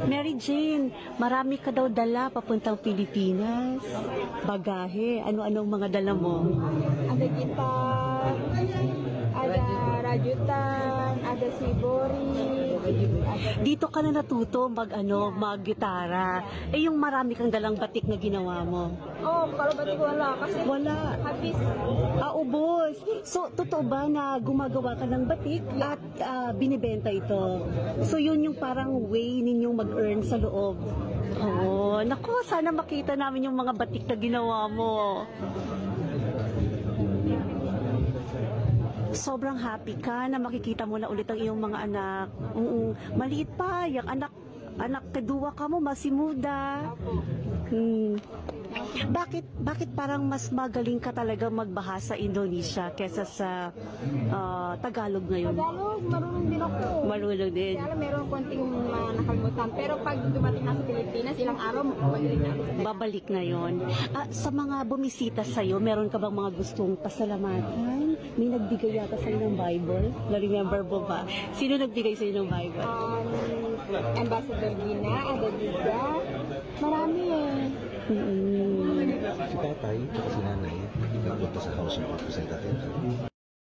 Mary Jane, marami ka daw dala papuntang Pilipinas. Bagahe, ano-anong mga dala mo? Ada gitar, ada rajutan, ada sibori, ada... Dito ka na natuto mag-gitara. Eh yung marami kang dalang batik na ginawa mo. Oh, kalau batik wala kasi Wala. habis. Ubos. So, totoo ba na gumagawa ka ng batik at binibenta ito? So, yun yung parang way ninyong mag-earn sa loob. Oo. Naku, sana makita namin yung mga batik na ginawa mo. Sobrang happy ka na makikita mo na ulit ang iyong mga anak. Maliit pa, yung anak kedua ka mo, masimuda. Bakit parang mas magaling ka talaga magbahasa Indonesia kesa sa Tagalog ngayon? Tagalog, marunong din ako. Marunong din. Kaya lang meron konting nakalimutan. Pero pag dumating na sa Pilipinas, ilang araw, magaling na ako. Babalik ngayon. Sa mga bumisita sa'yo, meron ka bang mga gustong pasalamatan? May nagbigay yata sa'yo ng Bible? Na-remember mo ba? Sino nagbigay sa'yo ng Bible? Ambassador Gina, ada juga. Marami eh. Si tatay at si nanay nagpunta sa House of Representatives.